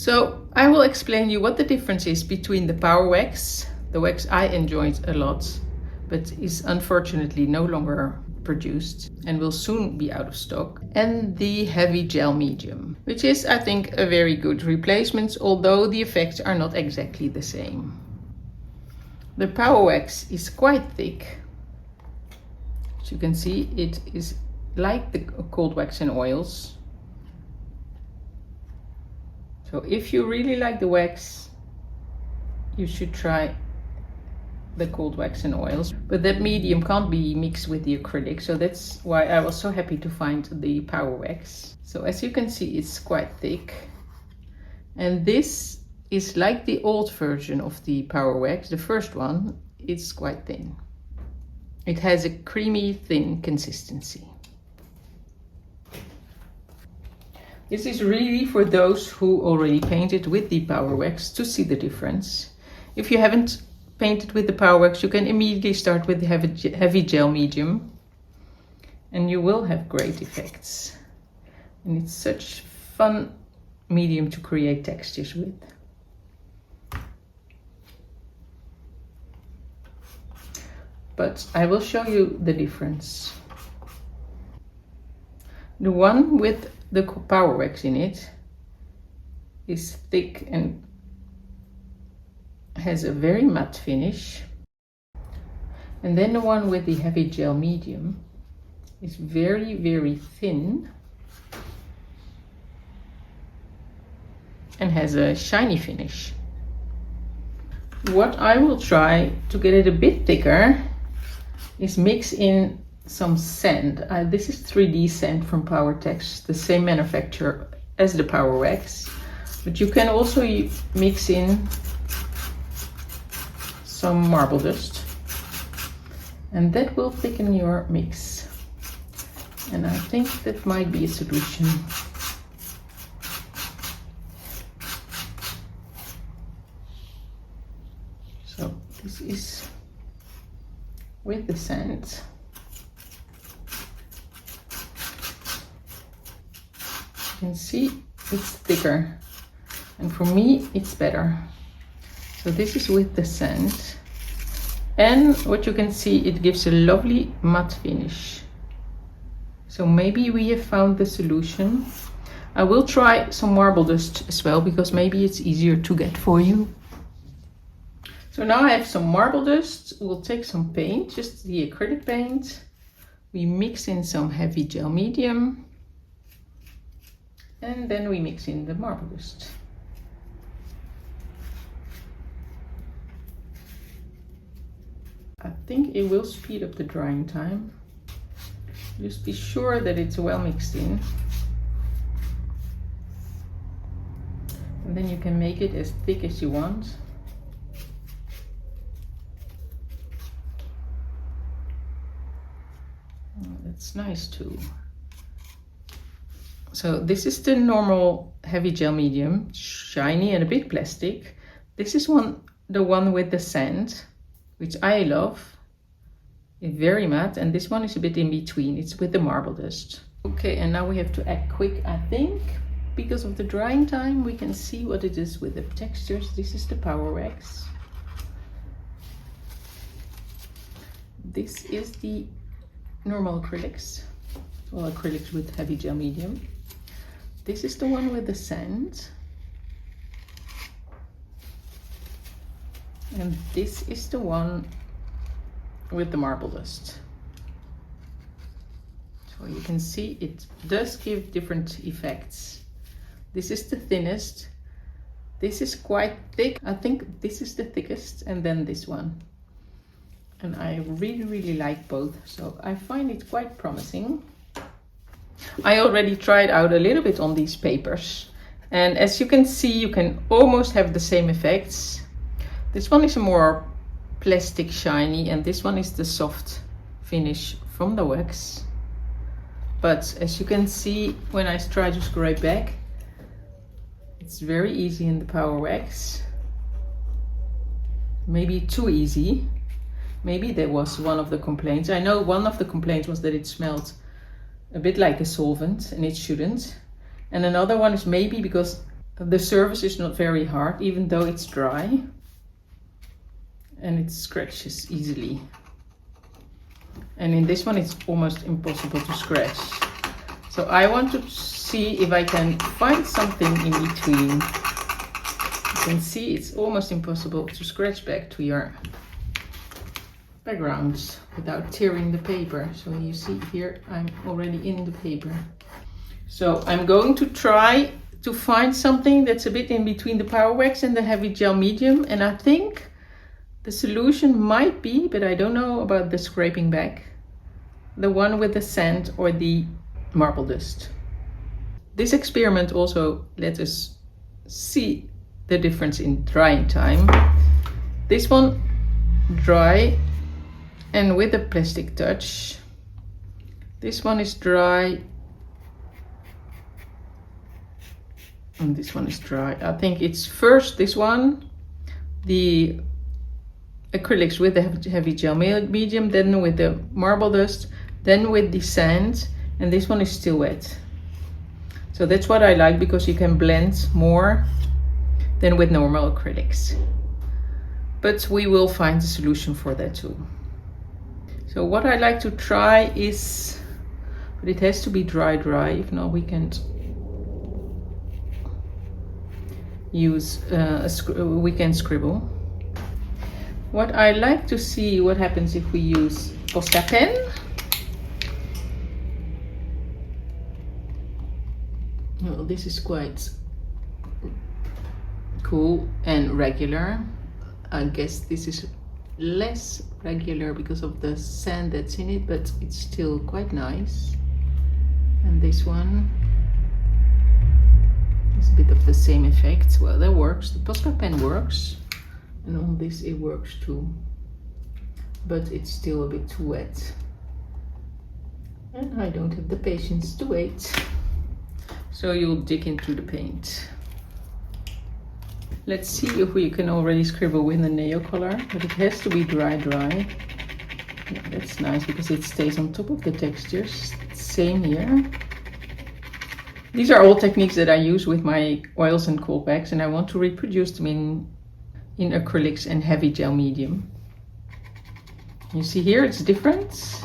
So I will explain you what the difference is between the Powerwax, the wax I enjoyed a lot, but is unfortunately no longer produced and will soon be out of stock, and the heavy gel medium, which is, I think, a very good replacement, although the effects are not exactly the same. The Powerwax is quite thick. As you can see, it is like the cold wax and oils. So if you really like the wax, you should try the cold wax and oils, but that medium can't be mixed with the acrylic, so that's why I was so happy to find the Powerwax. So as you can see, it's quite thick, and this is like the old version of the Powerwax, the first one. It's quite thin. It has a creamy thin consistency. This is really for those who already painted with the Powerwax to see the difference. If you haven't painted with the Powerwax, you can immediately start with the heavy gel medium and you will have great effects. And it's such fun medium to create textures with. But I will show you the difference. The one with the Powerwax in it is thick and has a very matte finish, and then the one with the heavy gel medium is very, very thin and has a shiny finish. What I will try to get it a bit thicker is mix in some sand. This is 3D sand from Powertex, the same manufacturer as the Powerwax, but you can also mix in some marble dust, and that will thicken your mix, and I think that might be a solution. So this is with the sand. You can see it's thicker, and for me it's better. So this is with the sand, and what you can see, it gives a lovely matte finish. So maybe we have found the solution. I will try some marble dust as well, because maybe it's easier to get for you. So now I have some marble dust. We'll take some paint, just the acrylic paint. We mix in some heavy gel medium, and then we mix in the marble dust. I think it will speed up the drying time. Just be sure that it's well mixed in. And then you can make it as thick as you want. Oh, that's nice too. So this is the normal heavy gel medium, shiny and a bit plastic. This is the one with the sand, which I love. It's very matte, and this one is a bit in between. It's with the marble dust. Okay, and now we have to act quick, I think. Because of the drying time, we can see what it is with the textures. This is the Powerwax. This is the normal acrylics. Well, acrylics with heavy gel medium. This is the one with the sand. And this is the one with the marble dust. So you can see it does give different effects. This is the thinnest. This is quite thick. I think this is the thickest, and then this one. And I really, really like both. So I find it quite promising. I already tried out a little bit on these papers. And as you can see, you can almost have the same effects. This one is a more plastic shiny, and this one is the soft finish from the wax. But as you can see, when I try to scrape back, it's very easy in the Powerwax. Maybe too easy. Maybe that was one of the complaints. I know one of the complaints was that it smelled a bit like a solvent, and it shouldn't. And another one is maybe because The surface is not very hard, even though it's dry, and it scratches easily. And in this one it's almost impossible to scratch. So I want to see if I can find something in between. You can see it's almost impossible to scratch back to your backgrounds without tearing the paper. So you see here I'm already in the paper. So I'm going to try to find something that's a bit in between the Powerwax and the heavy gel medium, and I think the solution might be, but I don't know about the scraping back, the one with the sand or the marble dust. This experiment also let us see the difference in drying time. This one dry and with a plastic touch. This one is dry and this one is dry. I think it's first this one, the acrylics with the heavy gel medium, then with the marble dust, then with the sand, and this one is still wet. So that's what I like, because you can blend more than with normal acrylics. But we will find a solution for that too. So what I like to try is, but it has to be dry, if not we can't use we can scribble. What I like to see what happens if we use Posca pen. Well, this is quite cool and regular. I guess this is less regular because of the sand that's in it, but it's still quite nice. And this one is a bit of the same effect. Well, that works. The Posca pen works, and on this it works too, but it's still a bit too wet, and I don't have the patience to wait. So you'll dig into the paint. Let's see if we can already scribble with the nail color, but it has to be dry. Yeah, that's nice because it stays on top of the textures. Same here. These are all techniques that I use with my oils and coldwax, and I want to reproduce them in acrylics and heavy gel medium. You see here it's different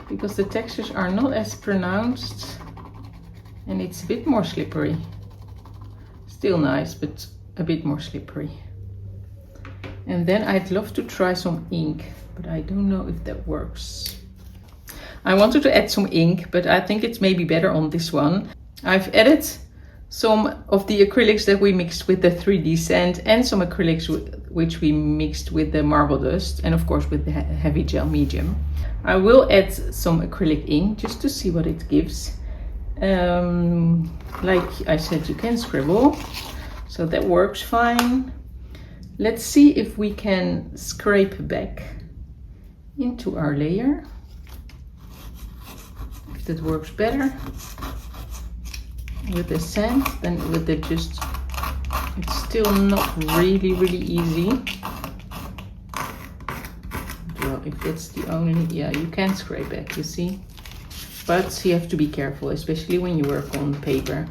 because the textures are not as pronounced and it's a bit more slippery. Still nice, but a bit more slippery. And then I'd love to try some ink, but I don't know if that works. I wanted to add some ink, but I think it's maybe better on this one. I've added some of the acrylics that we mixed with the 3D sand and some acrylics which we mixed with the marble dust, and of course with the heavy gel medium. I will add some acrylic ink just to see what it gives. Like I said, you can scribble, so that works fine. Let's see if we can scrape back into our layer, if that works better with the sand than with the just, it's still not really easy. Well, if that's the only, yeah, you can scrape back, you see. But you have to be careful, especially when you work on paper.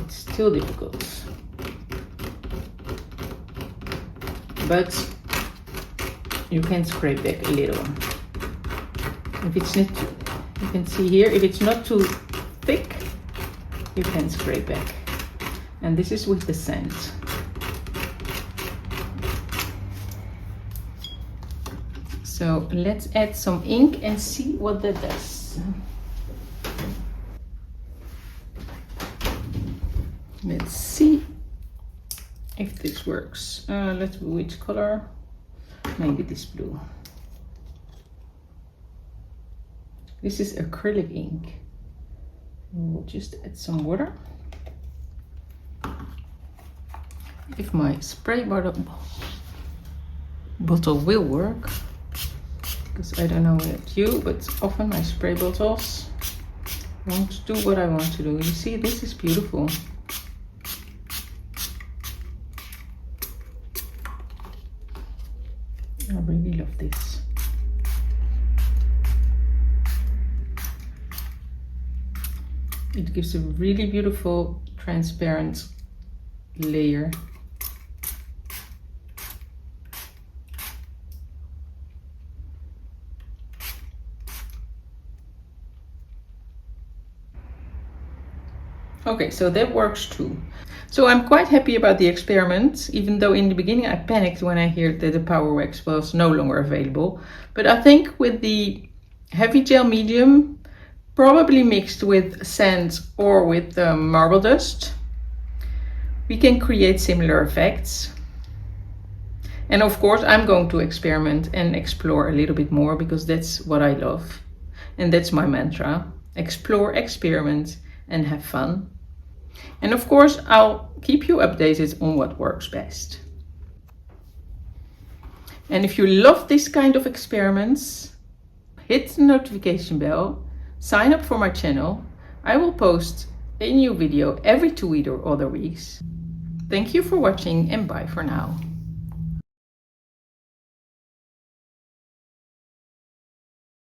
It's still difficult. But you can scrape back a little. If it's not, you can see here, if it's not too thick, you can scrape back. And this is with the sand. So let's add some ink and see what that does. Let's see if this works. Let's do which color? Maybe this blue. This is acrylic ink. We'll just add some water. If my spray bottle will work. Because I don't know about you, but often my spray bottles won't do what I want to do. You see, this is beautiful. I really love this. It gives a really beautiful transparent layer. Okay, so that works too. So I'm quite happy about the experiment, even though in the beginning I panicked when I heard that the Powerwax was no longer available. But I think with the heavy gel medium, probably mixed with sand or with marble dust, we can create similar effects. And of course I'm going to experiment and explore a little bit more, because that's what I love. And that's my mantra: explore, experiment, and have fun. And of course, I'll keep you updated on what works best. And if you love this kind of experiments, hit the notification bell, sign up for my channel. I will post a new video every 2 or other weeks. Thank you for watching, and bye for now.